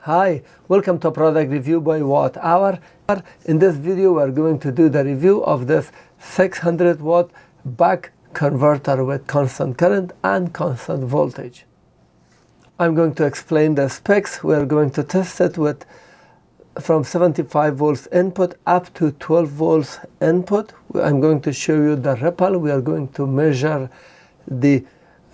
Hi, welcome to product review by Watt Hour. In this video we are going to do the review of this 600 watt buck converter with constant current and constant voltage. I'm going to explain the specs. We are going to test it with from 75 volts input up to 12 volts input. I'm going to show you the ripple. We are going to measure the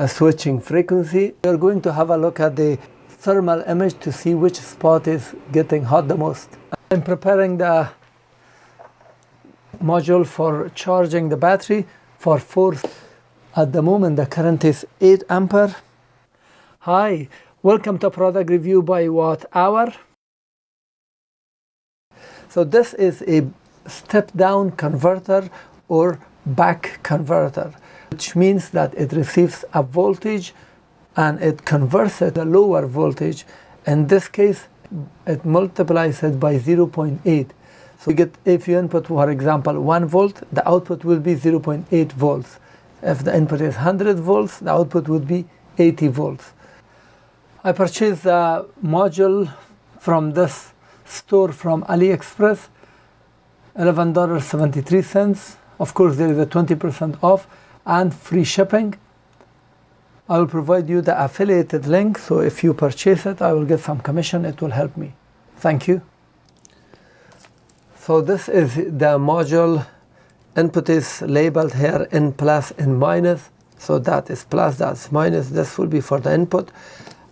switching frequency. We are going to have a look at the thermal image to see which spot is getting hot the most. I'm preparing the module for charging the battery for 4. At the moment the current is 8 ampere. Hi, welcome to product review by Watt Hour. So this is a step down converter or buck converter, which means that it receives a voltage and it converts it to a lower voltage. In this case, it multiplies it by 0.8. So you get, if you input, for example, 1 volt, the output will be 0.8 volts. If the input is 100 volts, the output would be 80 volts. I purchased the module from this store from AliExpress, $11.73. Of course, there is a 20% off and free shipping. I will provide you the affiliated link, so if you purchase it, I will get some commission. It will help me. Thank you. So this is the module. Input is labeled here in plus and minus. So that is plus, that's minus. This will be for the input.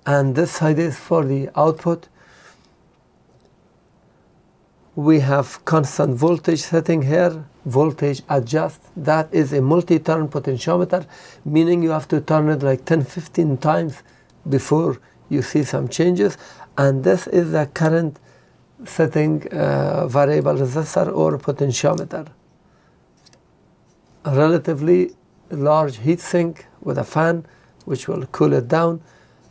And this side is for the output. We have constant voltage setting here, voltage adjust. That is a multi-turn potentiometer, meaning you have to turn it like 10-15 times before you see some changes. And this is the current setting variable resistor or potentiometer. A relatively large heatsink with a fan which will cool it down.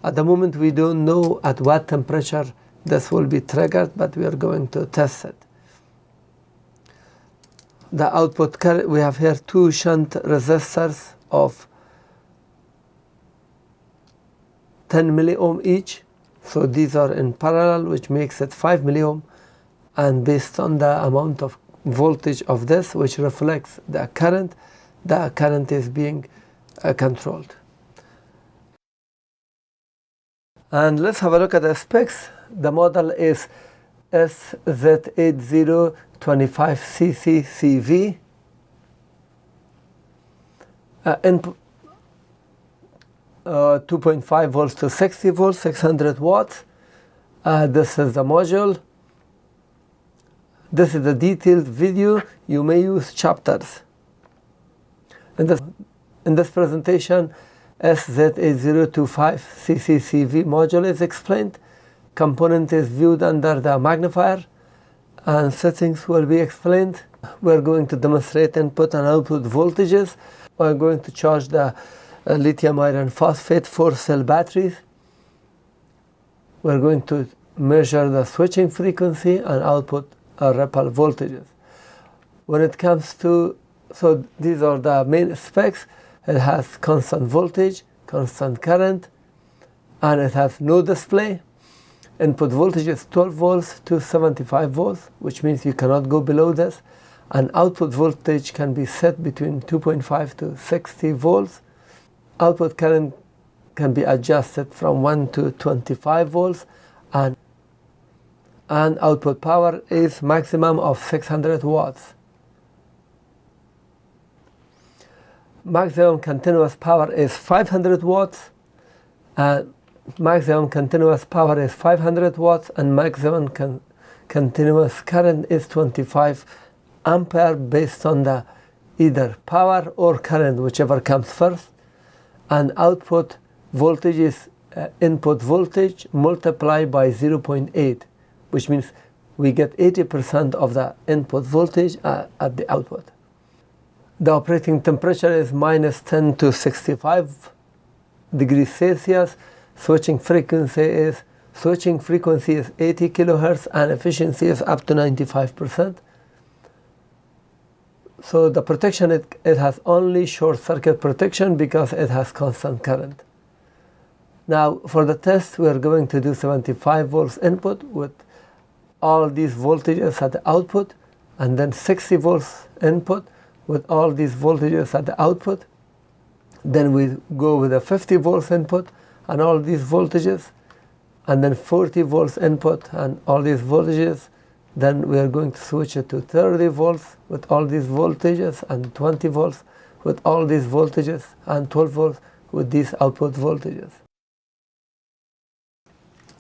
At the moment we don't know at what temperature this will be triggered, but we are going to test it. The output current, we have here 2 shunt resistors of 10 milliohm each. So these are in parallel, which makes it 5 milliohm. And based on the amount of voltage of this, which reflects the current is being controlled. And let's have a look at the specs. The model is SZ8025CCCV. Input 2.5 volts to 60 volts, 600 watts. This is the module. This is a detailed video. You may use chapters. In this presentation, SZ8025CCCV module is explained. Component is viewed under the magnifier and settings will be explained. We're going to demonstrate input and output voltages. We're going to charge the lithium iron phosphate 4-cell batteries. We're going to measure the switching frequency and output ripple voltages. When it comes to, so these are the main specs. It has constant voltage, constant current, and it has no display. Input voltage is 12 volts to 75 volts, which means you cannot go below this. And output voltage can be set between 2.5 to 60 volts. Output current can be adjusted from 1 to 25 volts. And output power is maximum of 600 watts. Maximum continuous power is 500 watts. Maximum continuous power is 500 watts and maximum continuous current is 25 ampere based on the either power or current, whichever comes first. And output voltage is input voltage multiplied by 0.8, which means we get 80% of the input voltage at the output. The operating temperature is -10 to 65 degrees Celsius. Switching frequency is 80 kilohertz and efficiency is up to 95%. So the protection, it has only short circuit protection because it has constant current. Now for the test we are going to do 75 volts input with all these voltages at the output, and then 60 volts input with all these voltages at the output. Then we go with a 50 volts input and all these voltages, and then 40 volts input and all these voltages. Then we are going to switch it to 30 volts with all these voltages, and 20 volts with all these voltages, and 12 volts with these output voltages.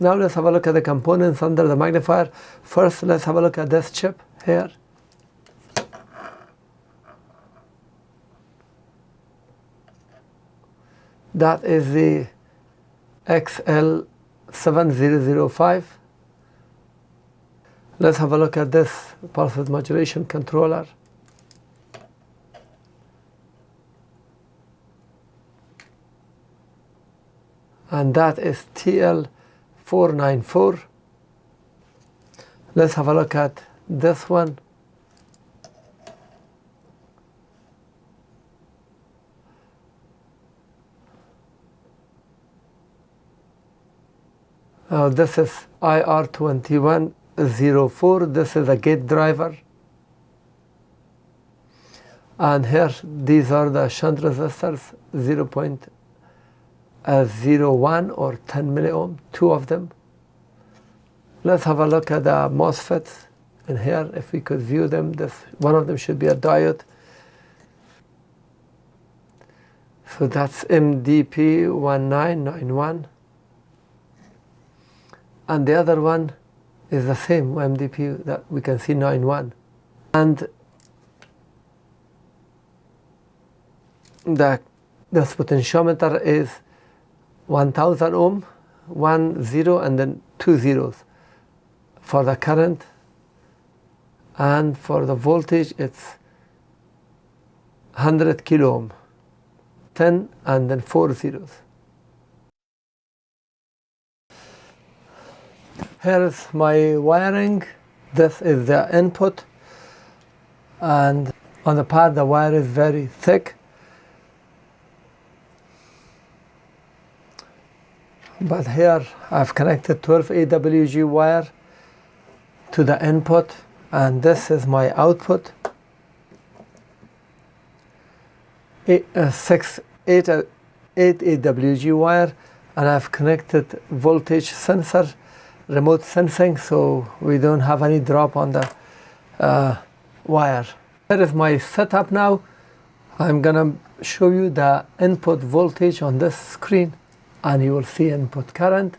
Now let's have a look at the components under the magnifier. First, let's have a look at this chip here. That is the XL7005. Let's have a look at this pulse width modulation controller. And that is TL494. Let's have a look at this one. This is IR2104. This is a gate driver. And here, these are the shunt resistors, 0.01 or 10 milliohm, two of them. Let's have a look at the MOSFETs in here, if we could view them. One of them should be a diode. So that's MDP1991. And the other one is the same MDP that we can see 91. And this potentiometer is 1000 ohm, 1 0 and then 2 zeros for the current, and for the voltage it's 100 kilo ohm, 10 and then 4 zeros. Here is my wiring. This is the input, and on the part the wire is very thick. But here I've connected 12 AWG wire to the input, and this is my output. 8 AWG wire, and I've connected voltage sensor, remote sensing, so we don't have any drop on the wire. Here is my setup now. I'm gonna show you the input voltage on this screen, and you will see input current,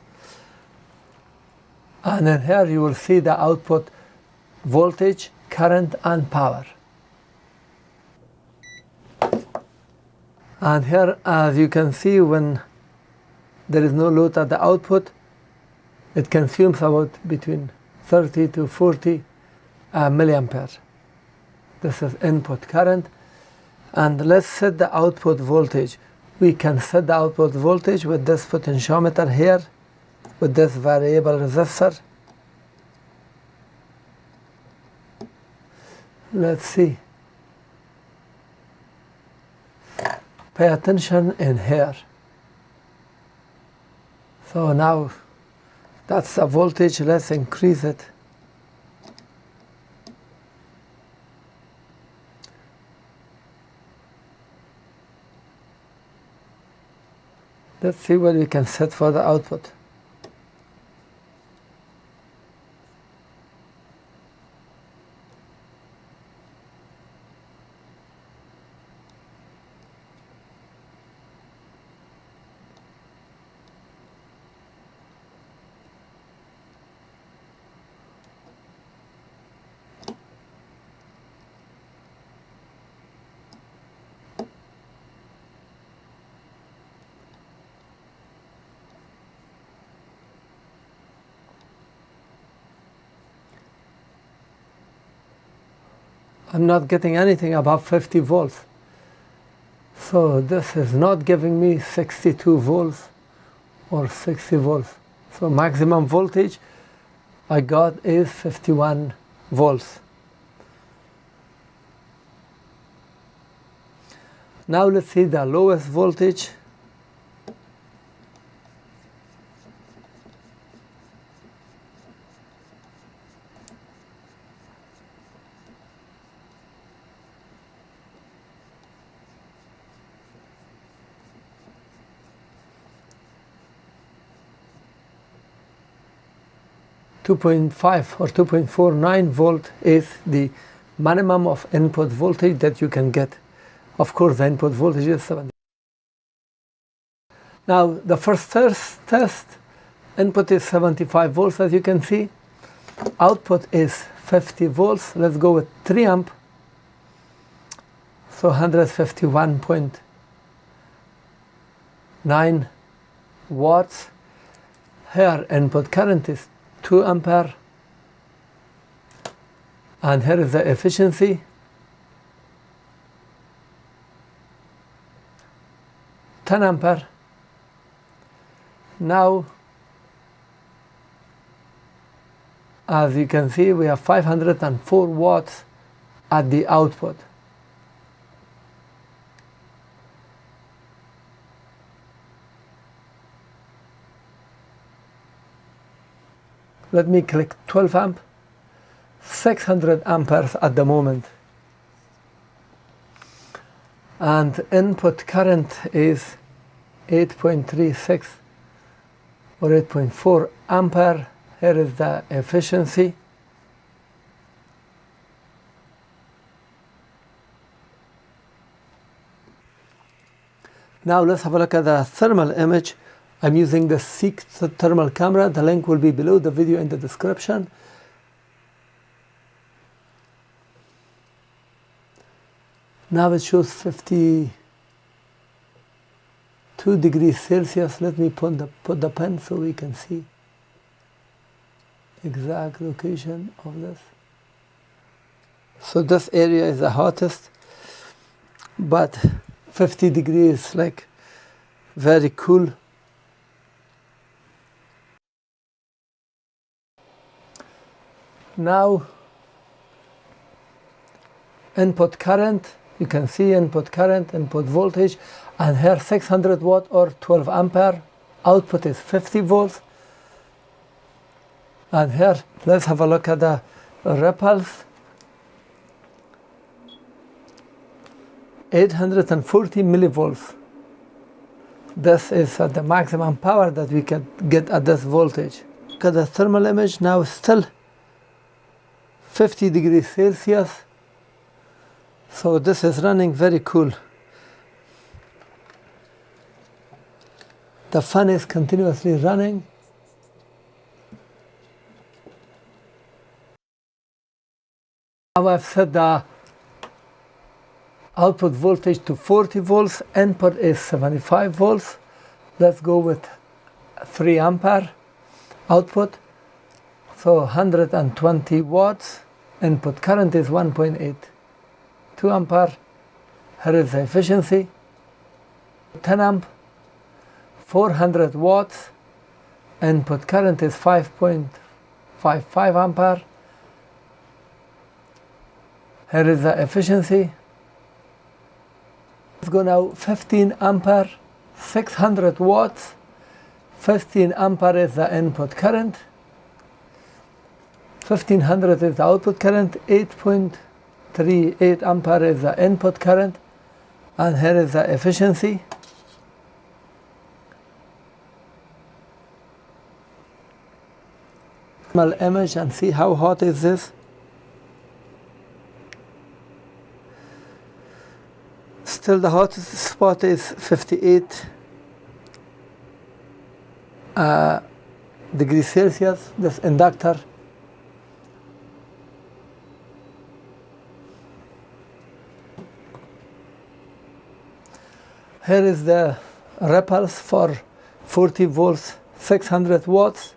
and then here you will see the output voltage, current and power. And here, as you can see, when there is no load at the output, it consumes about between 30 to 40 milliampere. This is input current. And let's set the output voltage. We can set the output voltage with this potentiometer here, with this variable resistor. Let's see. Pay attention in here. So now that's the voltage. Let's increase it. Let's see what we can set for the output. I'm not getting anything above 50 volts. So this is not giving me 62 volts or 60 volts. So maximum voltage I got is 51 volts. Now let's see the lowest voltage. 2.5 or 2.49 volt is the minimum of input voltage that you can get. Of course, the input voltage is 70. Now, the first test, input is 75 volts, as you can see. Output is 50 volts. Let's go with 3 amp. So 151.9 watts. Here, input current is 2 ampere. And here is the efficiency. $10. Now, as you can see, we have 504 watts at the output. Let me click 12 amp, 600 amperes at the moment. And input current is 8.36 or 8.4 ampere. Here is the efficiency. Now let's have a look at the thermal image. I'm using the Seek thermal camera. The link will be below the video in the description. Now it shows 52 degrees Celsius. Let me put the pen so we can see exact location of this. So this area is the hottest, but 50 degrees, like very cool. Now input current, you can see input current, input voltage, and here 600 watt or 12 ampere. Output is 50 volts. And here, let's have a look at the ripples. 840 millivolts. This is the maximum power that we can get at this voltage. Look at the thermal image. Now still 50 degrees Celsius. So this is running very cool. The fan is continuously running. Now I've set the output voltage to 40 volts, input is 75 volts. Let's go with 3 ampere output. So 120 watts, input current is 1.8. 2 ampere, here is the efficiency. 10 amp, 400 watts, input current is 5.55 ampere. Here is the efficiency. Let's go now 15 ampere, 600 watts. 15 ampere is the input current. 1500 is the output current. 8.38 ampere is the input current. And here is the efficiency. Thermal image and see how hot is this. Still the hottest spot is 58 degrees Celsius, this inductor. Here is the ripples for 40 volts, 600 watts,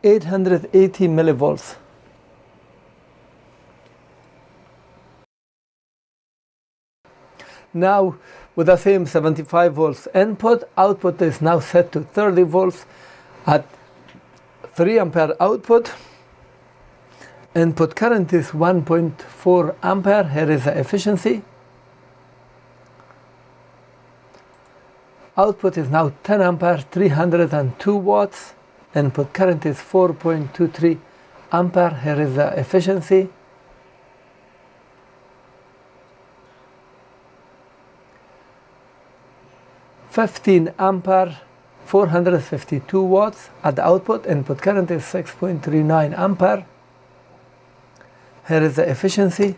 880 millivolts. Now with the same 75 volts input, output is now set to 30 volts at 3 ampere output. Input current is 1.4 ampere. Here is the efficiency. Output is now 10 ampere, 302 watts. Input current is 4.23 ampere. Here is the efficiency. $15 ampere, 452 watts at the output. Input current is 6.39 ampere. Here is the efficiency.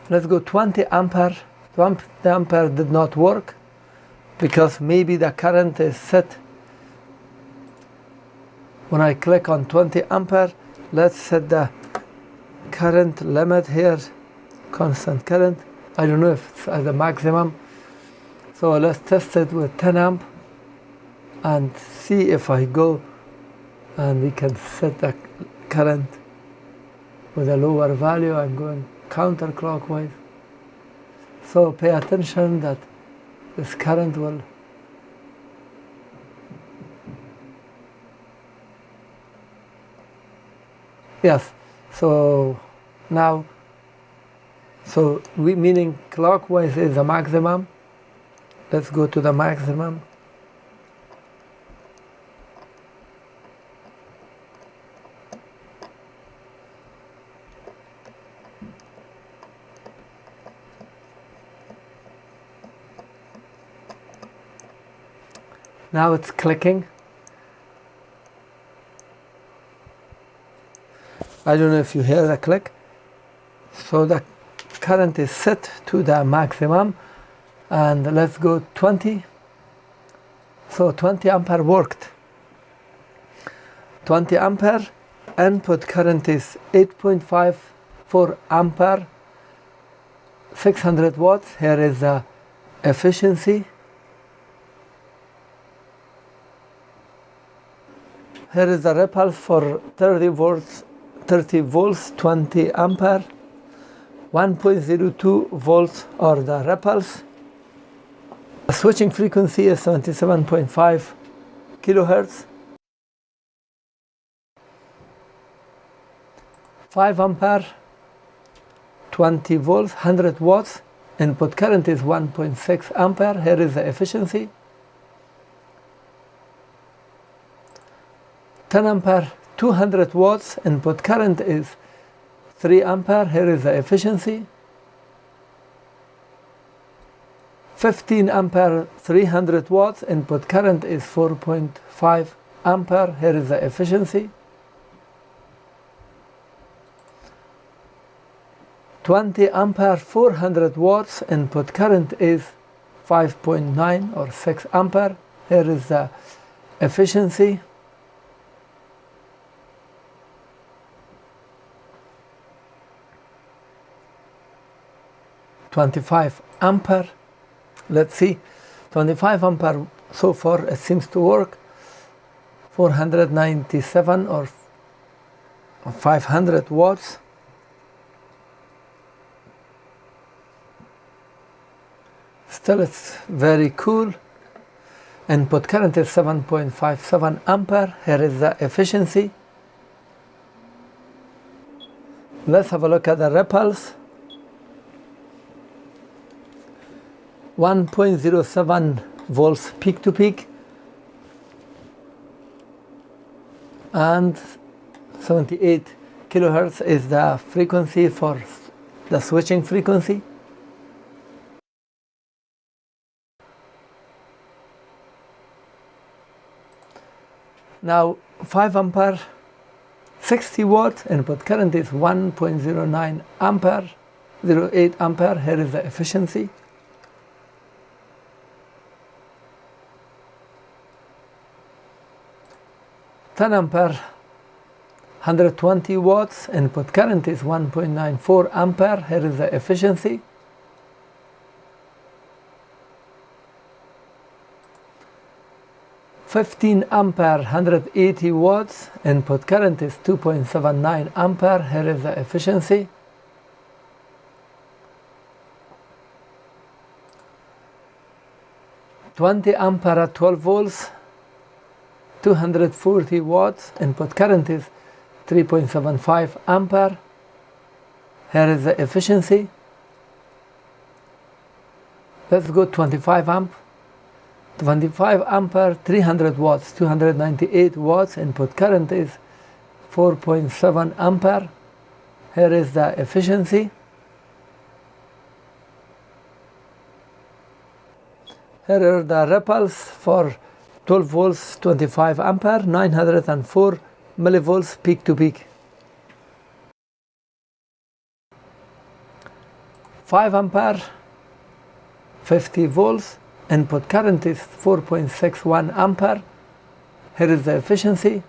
Let's go 20 ampere. 20 ampere did not work because maybe the current is set. When I click on 20 ampere, let's set the current limit here, constant current. I don't know if it's at the maximum. So let's test it with 10 amp and see if I go, and we can set the current with a lower value. I'm going counterclockwise. So pay attention that this current will yes. So now, so we meaning clockwise is the maximum. Let's go to the maximum. Now it's clicking. I don't know if you hear the click. So the current is set to the maximum, and let's go 20. So 20 ampere worked. 20 ampere, input current is 8.54 ampere, 600 watts. Here is the efficiency. Here is the ripples for 30 volts, 20 ampere. 1.02 volts are the ripples. The switching frequency is 77.5 kilohertz. 5 ampere, 20 volts, 100 watts. Input current is 1.6 ampere. Here is the efficiency. 10 ampere, 200 watts. Input current is 3 ampere. Here is the efficiency. 15 ampere, 300 watts. Input current is 4.5 ampere. Here is the efficiency. 20 ampere, 400 watts. Input current is 5.9 or 6 ampere. Here is the efficiency. 25 ampere. Let's see. 25 ampere so far it seems to work. 497 or 500 watts. Still it's very cool. Input current is 7.57 ampere. Here is the efficiency. Let's have a look at the ripples. 1.07 volts peak to peak and 78 kilohertz is the frequency for the switching frequency. Now 5 ampere, 60 watts. Input current is 1.09 ampere, 0.8 ampere. Here is the efficiency. 10 ampere, 120 watts. Input current is 1.94 ampere. Here is the efficiency. 15 ampere, 180 watts. Input current is 2.79 ampere. Here is the efficiency. 20 ampere at 12 volts, 240 watts. Input current is 3.75 ampere. Here is the efficiency. Let's go 25 amp. 25 ampere, 300 watts, 298 watts. Input current is 4.7 ampere. Here is the efficiency. Here are the ripples for 12 volts, 25 ampere, 904 millivolts peak to peak. 5 ampere, 50 volts, input current is 4.61 ampere. Here is the efficiency.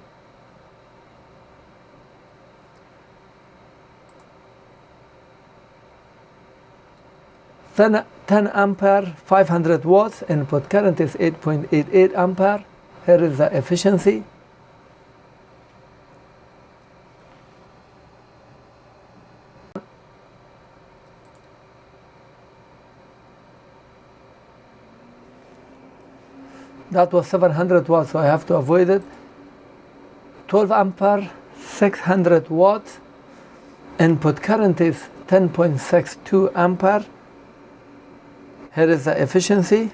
Then 10 ampere, 500 watts, input current is 8.88 ampere. Here is the efficiency. That was 700 watts, so I have to avoid it. 12 ampere, 600 watts, input current is 10.62 ampere. Here is the efficiency.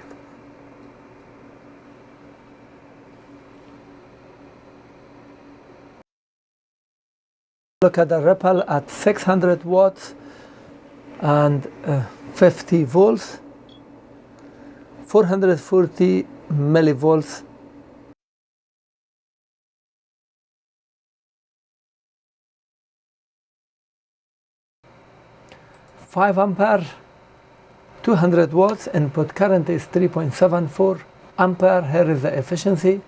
Look at the ripple at 600 watts and 50 volts, 440 millivolts. Five ampere, 200 watts, input current is 3.74 ampere. Here is the efficiency.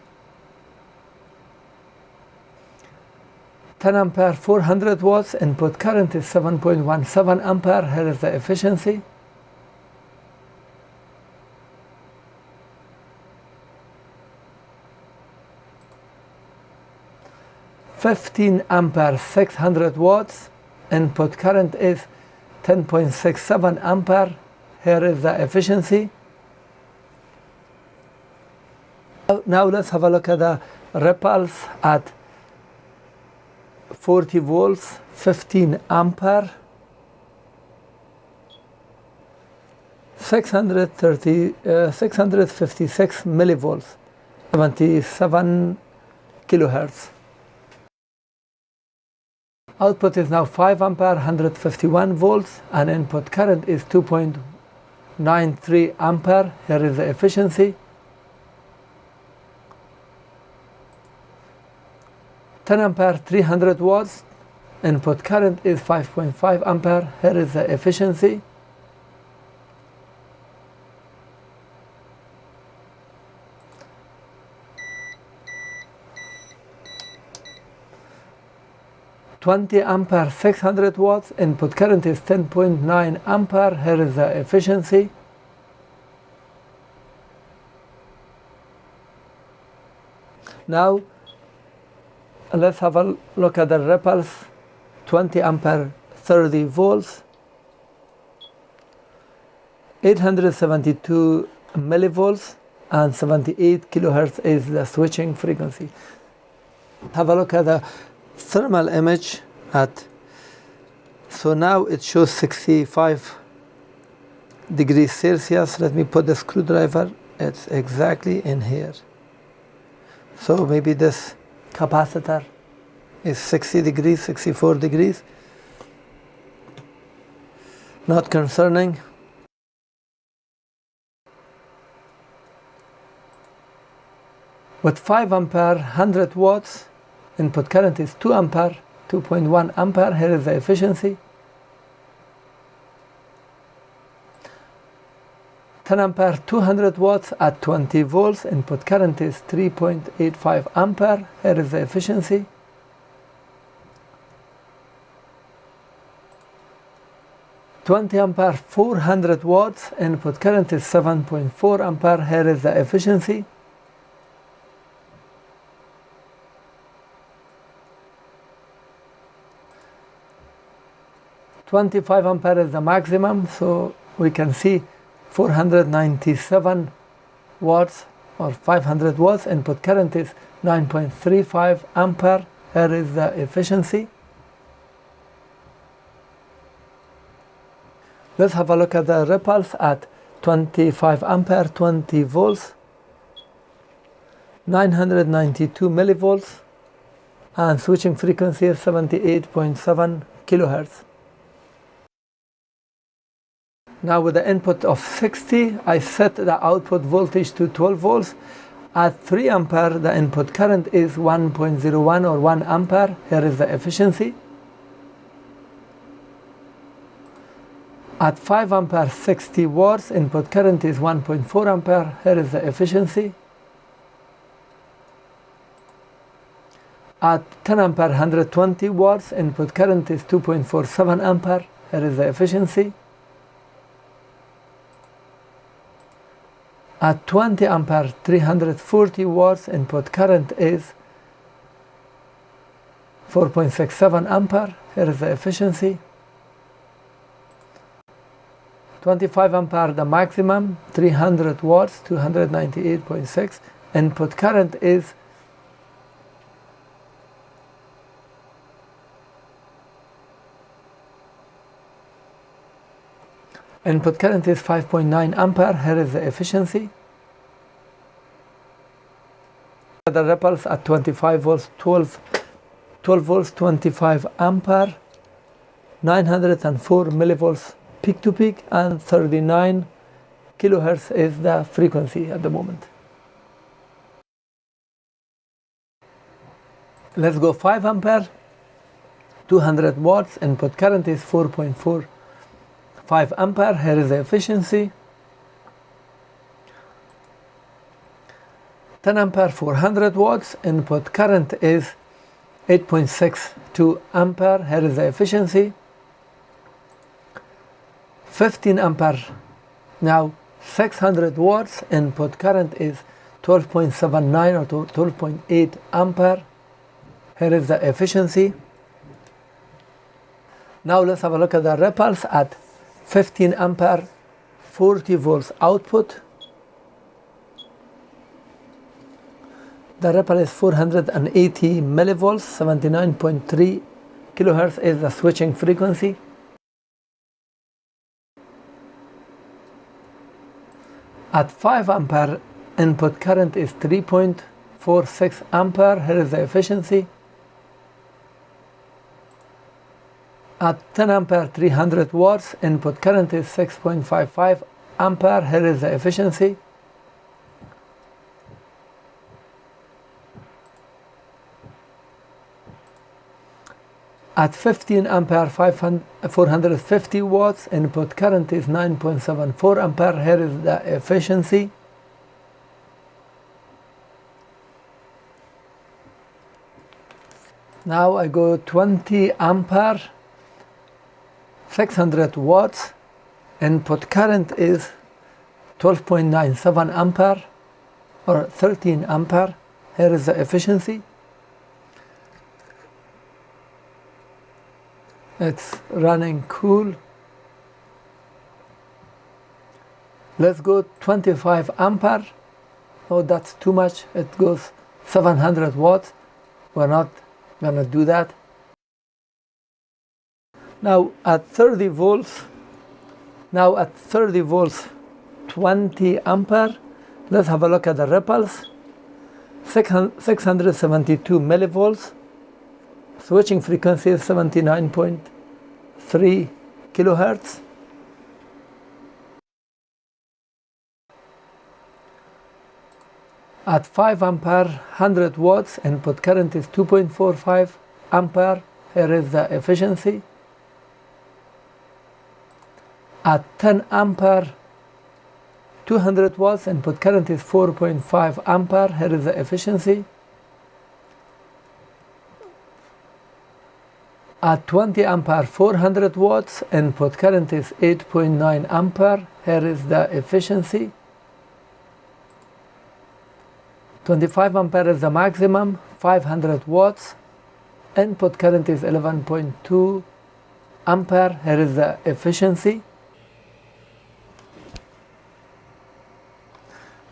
10 ampere, 400 watts, input current is 7.17 ampere. Here is the efficiency. $15 ampere, 600 watts, input current is 10.67 ampere. Here is the efficiency. Now let's have a look at the ripples at 40 volts, 15 ampere, 656 millivolts, 77 kilohertz. Output is now 5 ampere, 151 volts, and input current is 2.93 ampere. Here is the efficiency. 10 ampere, 300 watts, input current is 5.5 ampere. Here is the efficiency. $20 ampere, 600 watts, input current is 10.9 ampere. Here is the efficiency. Now let's have a look at the ripples. 20 ampere, 30 volts, 872 millivolts, and 78 kilohertz is the switching frequency. Have a look at the thermal image at, so now it shows 65 degrees Celsius. Let me put the screwdriver. It's exactly in here. So maybe this capacitor is 60 degrees, 64 degrees. Not concerning. With 5 ampere, 100 watts, input current is 2 ampere, 2.1 ampere. Here is the efficiency. 10 ampere, 200 watts at 20 volts, input current is 3.85 ampere. Here is the efficiency. $20 ampere, 400 watts, input current is 7.4 ampere. Here is the efficiency. $25 ampere is the maximum, so we can see 497 watts or 500 watts, input current is 9.35 ampere. Here is the efficiency. Let's have a look at the ripples at 25 ampere, 20 volts, 992 millivolts, and switching frequency is 78.7 kilohertz. Now with the input of 60, I set the output voltage to 12 volts. At 3 ampere, the input current is 1.01 or 1 ampere. Here is the efficiency. At 5 ampere, 60 watts, input current is 1.4 ampere. Here is the efficiency. At 10 ampere, 120 watts, input current is 2.47 ampere. Here is the efficiency. At 20 ampere, 340 watts, input current is 4.67 ampere. Here is the efficiency. 25 ampere, the maximum, 300 watts, 298.6. Input current is 5.9 ampere. Here is the efficiency. The ripples at 25 volts, 12 volts, 25 ampere, 904 millivolts peak to peak, and 39 kilohertz is the frequency at the moment. Let's go 5 ampere, 200 watts, input current is 4.45 ampere. Here is the efficiency. 10 ampere, 400 watts, input current is 8.62 ampere. Here is the efficiency. 15 ampere, now 600 watts, input current is 12.79 or 12.8 ampere. Here is the efficiency. Now let's have a look at the ripples at 15 ampere, 40 volts output. The ripple is 480 millivolts, 79.3 kilohertz is the switching frequency. At 5 ampere, input current is 3.46 ampere. Here is the efficiency. At 10 ampere, 300 watts, input current is 6.55 ampere. Here is the efficiency. At 15 ampere, 450 watts, input current is 9.74 ampere. Here is the efficiency. Now I go 20 ampere, 600 watts, input current is 12.97 ampere or 13 ampere. Here is the efficiency. It's running cool. Let's go 25 ampere. Oh, that's too much. It goes 700 watts. We're not gonna do that. Now at 30 volts, 20 ampere, let's have a look at the ripples. 672 millivolts. Switching frequency is 79.3 kilohertz. At 5 ampere, 100 watts, input current is 2.45 ampere. Here is the efficiency. At 10 ampere, 200 watts, input current is 4.5 ampere. Here is the efficiency. At 20 ampere, 400 watts, input current is 8.9 ampere. Here is the efficiency. 25 ampere is the maximum, 500 watts, input current is 11.2 ampere. Here is the efficiency.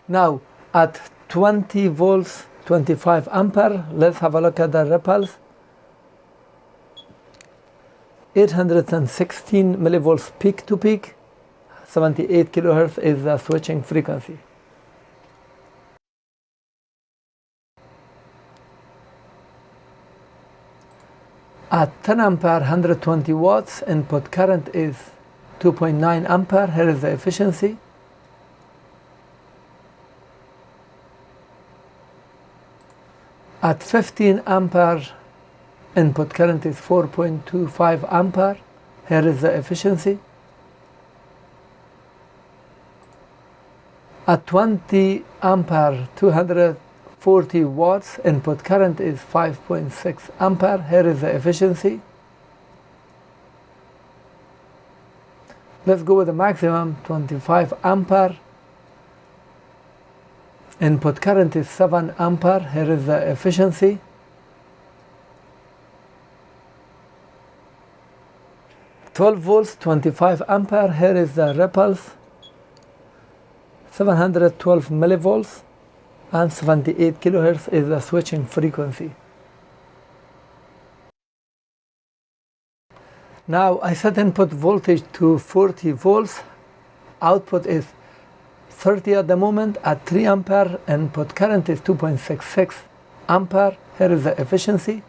Now at 20 volts, 25 ampere, let's have a look at the ripples. 816 millivolts peak to peak, 78 kilohertz is the switching frequency. At 10 ampere, 120 watts, input current is 2.9 ampere. Here is the efficiency. At 15 ampere, input current is 4.25 ampere. Here is the efficiency. At 20 ampere, 240 watts, input current is 5.6 ampere. Here is the efficiency. Let's go with the maximum, 25 ampere. Input current is 7 ampere. Here is the efficiency. volts, 25 ampere. Here is the ripples. 712 millivolts and 78 kilohertz is the switching frequency. Now I set input voltage to 40 volts. Output is 30 at the moment. At 3 ampere, input current is 2.66 ampere. Here is the efficiency.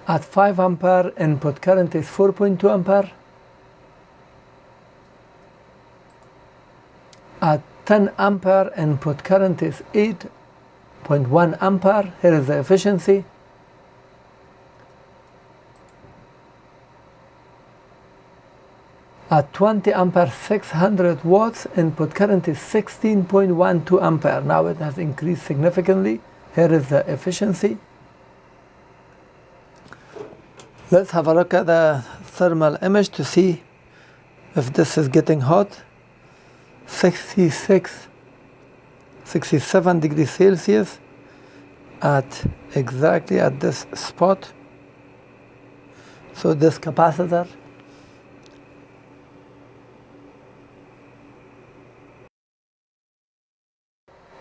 At 5 ampere, input current is 4.2 ampere. At 10 ampere, input current is 8.1 ampere. Here is the efficiency. At 20 ampere, 600 watts, input current is 16.12 ampere. Now it has increased significantly. Here is the efficiency. Let's have a look at the thermal image to see if this is getting hot. 67 degrees Celsius at exactly at this spot. So this capacitor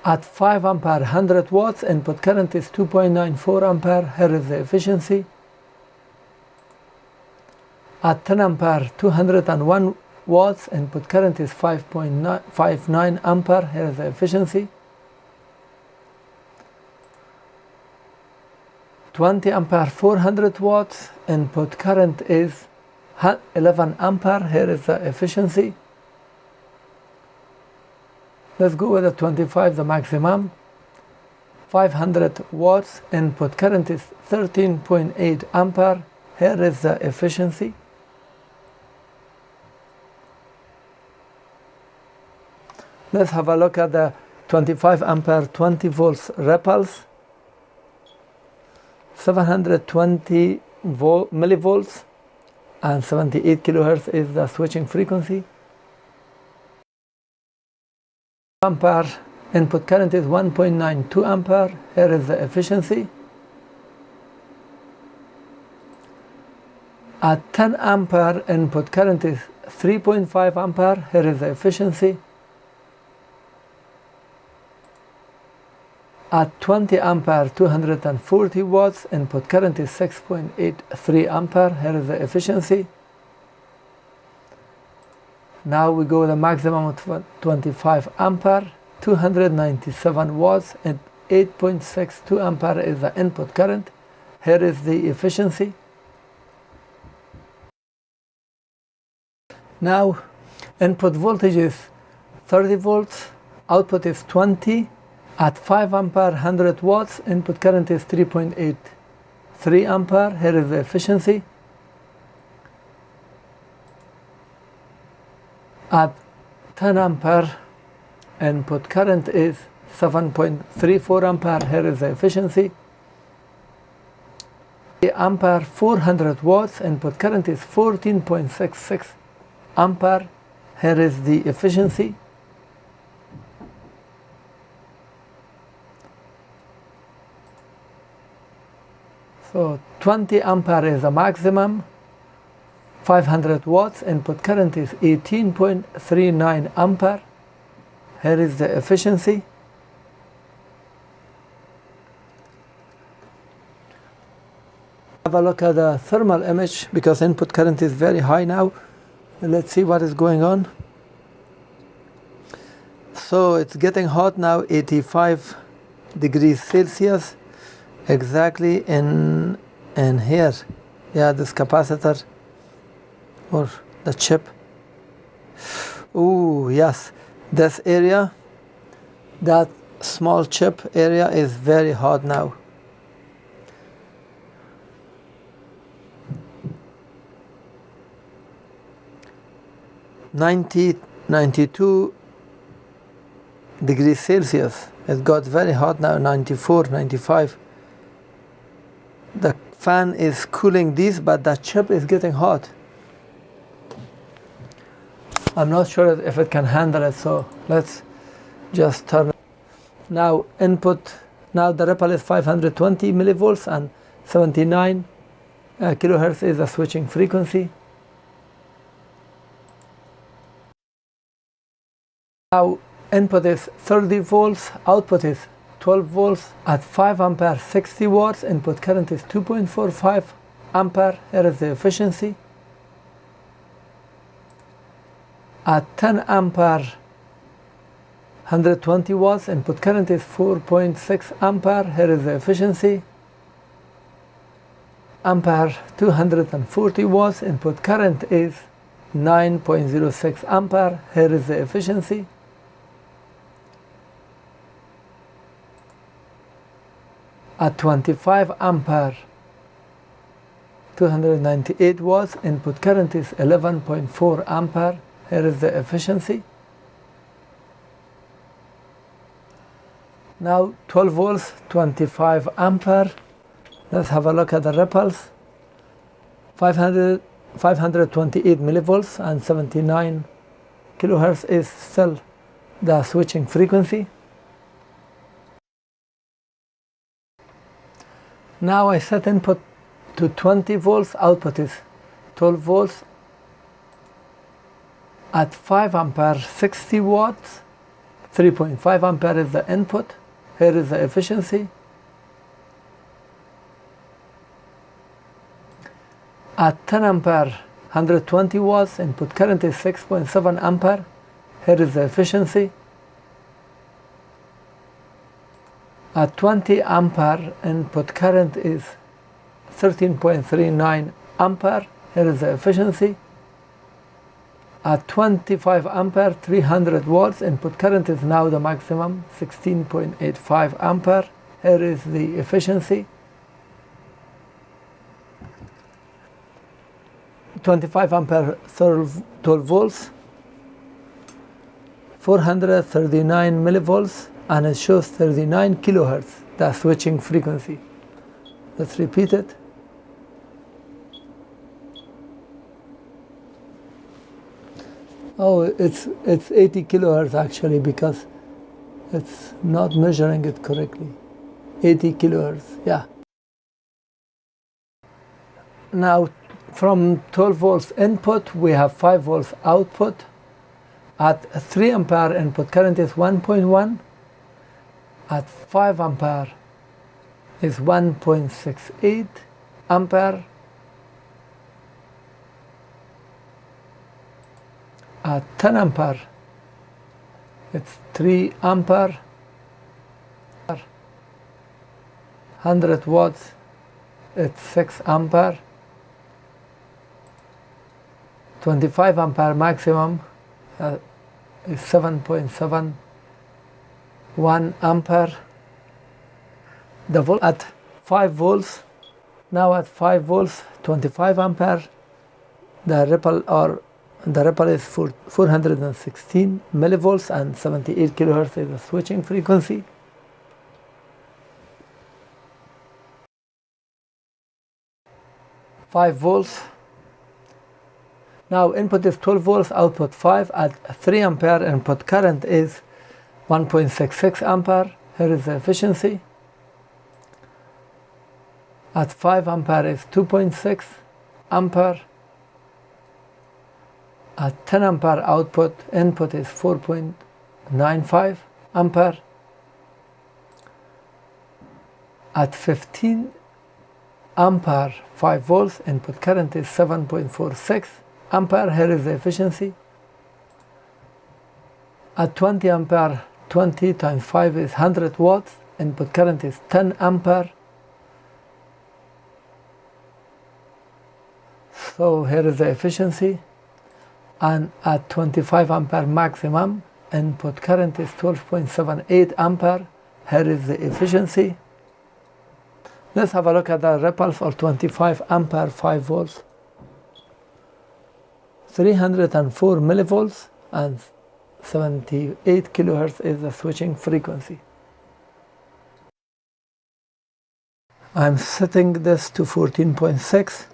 at 5 ampere, 100 watts, input current is 2.94 ampere. Here is the efficiency. At 10 ampere, 201 watts, input current is 5.59 ampere. Here is the efficiency. 20 ampere, 400 watts, input current is 11 ampere. Here is the efficiency. Let's go with the 25, the maximum. 500 watts, input current is 13.8 ampere. Here is the efficiency. Let's have a look at the 25 ampere 20 volts ripples. 720 millivolts and 78 kilohertz is the switching frequency. Ampere, input current is 1.92 ampere. Here is the efficiency. At 10 ampere, input current is 3.5 ampere. Here is the efficiency. At 20 ampere, 240 watts, input current is 6.83 ampere. Here is the efficiency. Now we go with a maximum of 25 ampere, 297 watts, and 8.62 ampere is the input current. Here is the efficiency. Now input voltage is 30 volts, output is 20. At 5 ampere, 100 watts, input current is 3.83 ampere. Here is the efficiency. At 10 ampere, input current is 7.34 ampere. Here is the efficiency. Ampere, 400 watts, input current is 14.66 ampere. Here is the efficiency. So 20 ampere is the maximum. 500 watts, input current is 18.39 ampere. Here is the efficiency. Have a look at the thermal image because input current is very high now. Let's see what is going on. So it's getting hot now, 85 degrees Celsius, exactly in here Yeah, this capacitor or the chip. Oh yes, this area, that small chip area is very hot now. (92 degrees Celsius. It got very hot now, 94, 95. The fan is cooling this, but the chip is getting hot. I'm not sure if it can handle it, so let's just turn it. Now input, now the ripple is 520 millivolts and 79 kilohertz is the switching frequency. Now input is 30 volts, output is 12 volts. At 5 ampere 60 watts, input current is 2.45 ampere. Here is the efficiency. At 10 ampere 120 watts, input current is 4.6 ampere. Here is the efficiency. Ampere 240 watts, input current is 9.06 ampere. Here is the efficiency. At 25 ampere 298 watts, input current is 11.4 ampere. Here is the efficiency. Now 12 volts, 25 ampere. Let's have a look at the ripples. 528 millivolts and 79 kilohertz is still the switching frequency. Now I set input to 20 volts, output is 12 volts. At 5 ampere 60 watts, 3.5 ampere is the input. Here is the efficiency. At 10 ampere 120 watts, input current is 6.7 ampere. Here is the efficiency. At 20 ampere, input current is 13.39 ampere. Here is the efficiency. At 25 ampere, 300 watts, input current is now the maximum, 16.85 ampere. Here is the efficiency. 25 ampere, 12 volts, 439 millivolts, and it shows 39 kilohertz, the switching frequency. Let's repeat it. Oh, it's 80 kilohertz actually, because it's not measuring it correctly. 80 kilohertz, yeah. Now from 12 volts input, we have 5 volts output. At 3 ampere, input current is 1.1. At 5 ampere is 1.68 ampere. At 10 ampere, it's 3 ampere. 100 watts, it's 6 ampere. 25 ampere maximum is 7.71 ampere. The volt at 5 volts, now at 5 volts, 25 ampere, the ripple is 416 millivolts and 78 kilohertz is the switching frequency. Five volts. Now input is 12 volts, output 5. At 3 ampere, input current is 1.66 ampere. Here is the efficiency. At 5 ampere is 2.6 ampere. At 10 ampere output, input is 4.95 ampere. At 15 ampere, 5 volts, input current is 7.46 ampere. Here is the efficiency. At 20 ampere, 20 times 5 is 100 watts, input current is 10 ampere. So here is the efficiency, and at 25 ampere maximum input current is 12.78 ampere. Here is the efficiency. Let's have a look at the ripple for 25 ampere 5 volts. 304 millivolts and 78 kilohertz is the switching frequency. I'm setting this to 14.6.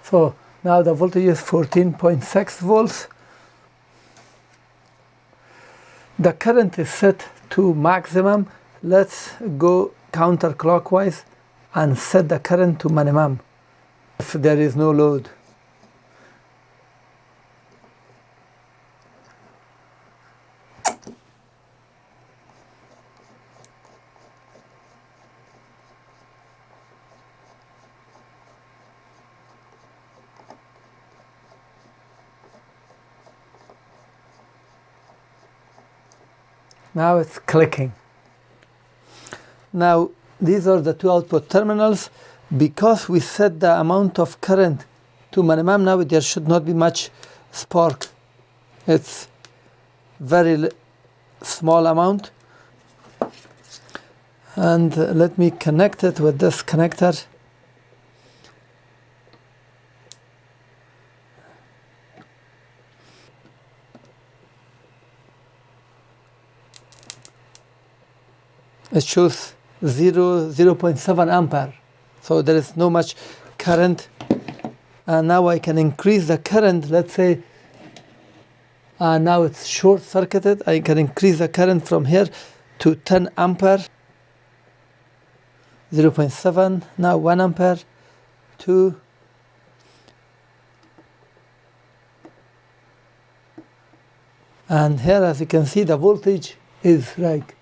So now the voltage is 14.6 volts. The current is set to maximum. Let's go counterclockwise and set the current to minimum if there is no load. Now it's clicking. Now these are the two output terminals. Because we set the amount of current to minimum, now there should not be much spark. It's very small amount. And let me connect it with this connector. It shows 0.7 ampere, so there is no much current. And now I can increase the current. Let's say now it's short circuited. I can increase the current from here to 10 ampere. 0.7, now 1 ampere, 2, and here as you can see the voltage is like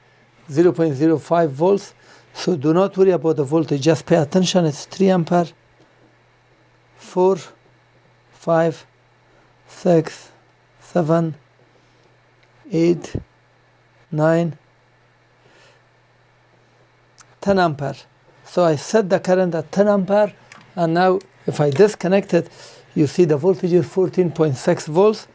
0.05 volts. So do not worry about the voltage, just pay attention. It's 3 ampere, 4, 5, 6, 7, 8, 9, 10 ampere. So I set the current at 10 ampere, and now if I disconnect it, you see the voltage is 14.6 volts.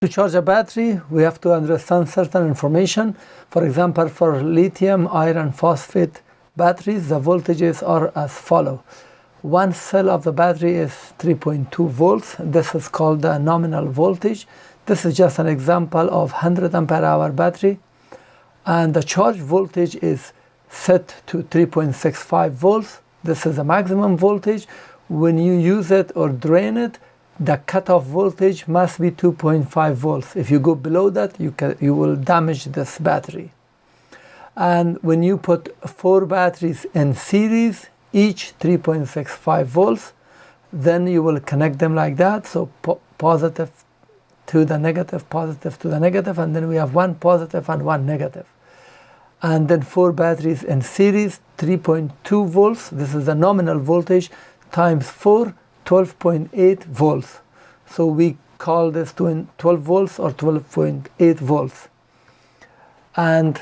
To charge a battery, we have to understand certain information. For example, for lithium iron phosphate batteries, the voltages are as follows. One cell of the battery is 3.2 volts. This is called the nominal voltage. This is just an example of 100 ampere hour battery. And the charge voltage is set to 3.65 volts. This is the maximum voltage. When you use it or drain it, the cutoff voltage must be 2.5 volts. If you go below that, you will damage this battery. And when you put 4 batteries in series, each 3.65 volts, then you will connect them like that. So positive to the negative, positive to the negative, and then we have one positive and one negative. And then 4 batteries in series, 3.2 volts. This is the nominal voltage times 4, 12.8 volts. So we call this 12 volts or 12.8 volts. And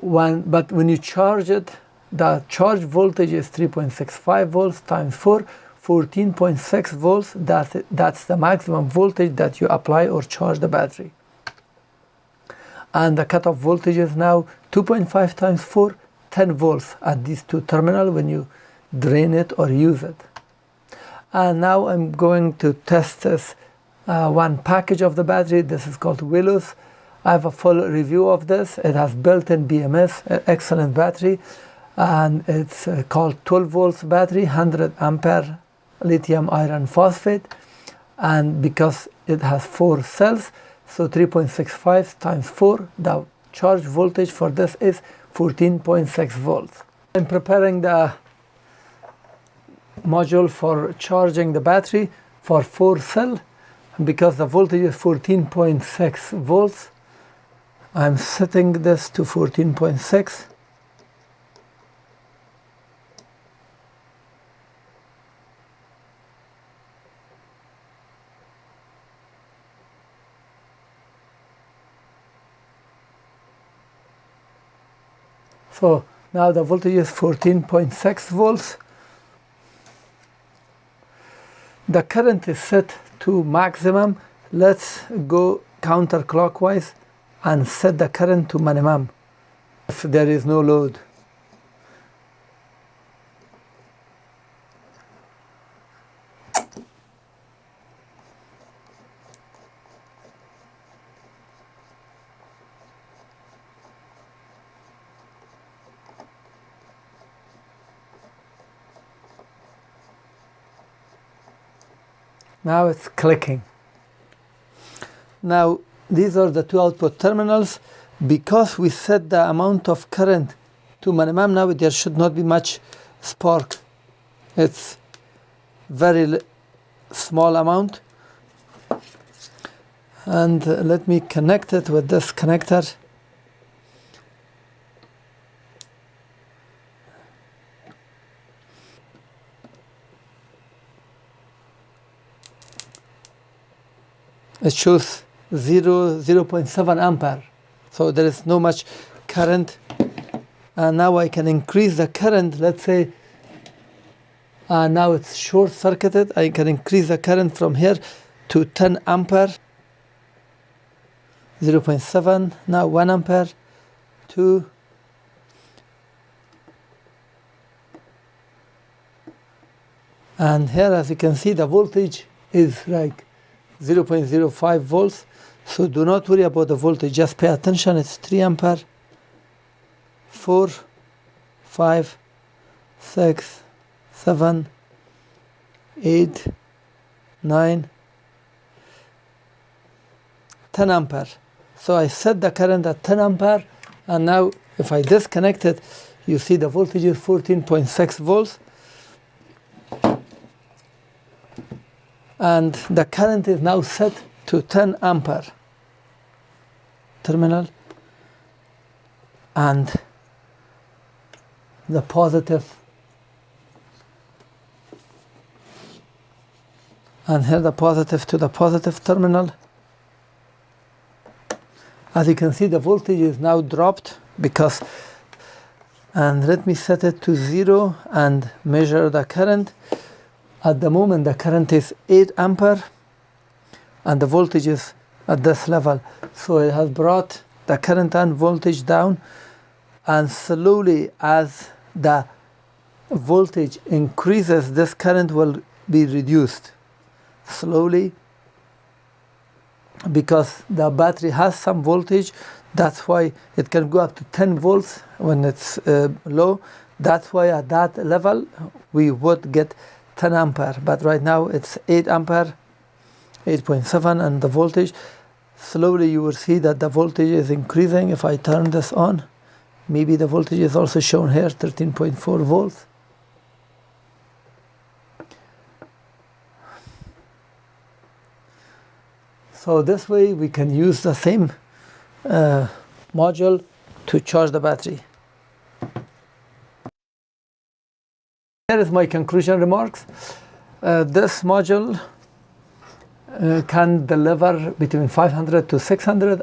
but when you charge it, the charge voltage is 3.65 volts times 4, 14.6 volts. That's the maximum voltage that you apply or charge the battery. And the cutoff voltage is now 2.5 times 4, 10 volts at these two terminals when you drain it or use it. And now I'm going to test this one package of the battery. This is called WULILLS. I have a full review of this. It has built-in BMS, excellent battery, and it's called 12 volts battery, 100 ampere lithium iron phosphate. And because it has 4 cells, so 3.65 times 4, the charge voltage for this is 14.6 volts. I'm preparing the module for charging the battery for 4 cell. Because the voltage is 14.6 volts, I'm setting this to 14.6. So now the voltage is 14.6 volts. The current is set to maximum. Let's go counterclockwise and set the current to minimum if there is no load. Now it's clicking. Now these are the two output terminals. Because we set the amount of current to minimum, now there should not be much spark. It's very small amount. And let me connect it with this connector. It shows 0.7 ampere. So there is no much current. And now I can increase the current. Let's say now it's short circuited. I can increase the current from here to 10 ampere. 0.7, now 1 ampere, 2. And here, as you can see, the voltage is like 0.05 volts. So do not worry about the voltage, just pay attention. It's 3 ampere, 4, 5, 6, 7, 8, 9, 10 ampere. So I set the current at 10 ampere, and now if I disconnect it, you see the voltage is 14.6 volts. And the current is now set to 10 ampere terminal, and the positive, and here the positive to the positive terminal. As you can see, the voltage is now dropped because, and let me set it to 0 and measure the current. At the moment the current is 8 ampere and the voltage is at this level. So it has brought the current and voltage down, and slowly as the voltage increases, this current will be reduced slowly, because the battery has some voltage. That's why it can go up to 10 volts when it's low. That's why at that level we would get 10 ampere, but right now it's 8 ampere, 8.7, and the voltage, slowly you will see that the voltage is increasing. If I turn this on, maybe the voltage is also shown here, 13.4 volts. So this way we can use the same module to charge the battery. Here is my conclusion remarks. This module can deliver between 500 to 600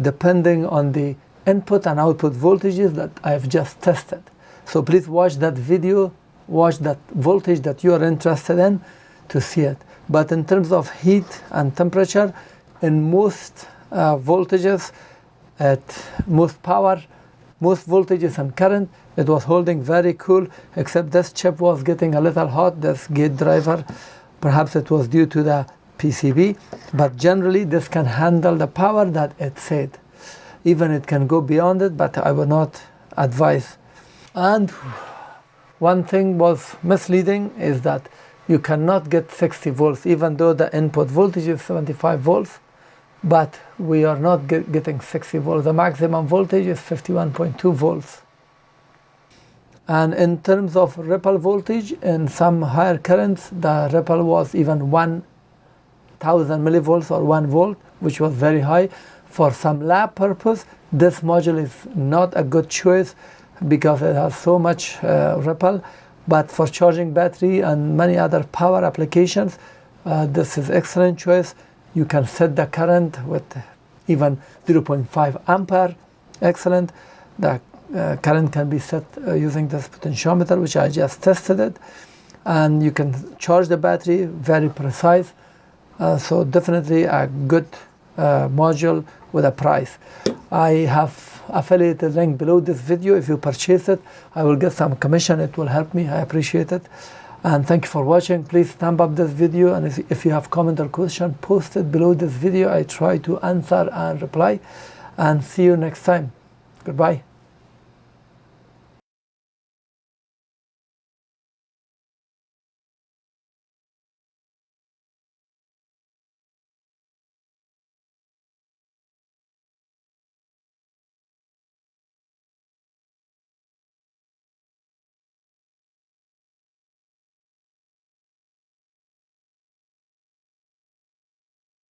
depending on the input and output voltages that I have just tested. So please watch that video, watch that voltage that you are interested in to see it. But in terms of heat and temperature, in most voltages, at most power, most voltages and current, it was holding very cool, except this chip was getting a little hot, this gate driver. Perhaps it was due to the PCB, but generally this can handle the power that it said. Even it can go beyond it, but I would not advise. And one thing was misleading is that you cannot get 60 volts, even though the input voltage is 75 volts, but we are not getting 60 volts. The maximum voltage is 51.2 volts. And in terms of ripple voltage, in some higher currents, the ripple was even 1000 millivolts or 1 volt, which was very high. For some lab purpose, this module is not a good choice because it has so much ripple. But for charging battery and many other power applications, this is excellent choice. You can set the current with even 0.5 ampere, excellent. The current can be set using this potentiometer, which I just tested it, and you can charge the battery, very precise. So definitely a good module with a price. I have affiliated link below this video. If you purchase it, I will get some commission. It will help me. I appreciate it. And thank you for watching. Please thumb up this video, and if you have comment or question, post it below this video. I try to answer and reply. And see you next time. Goodbye.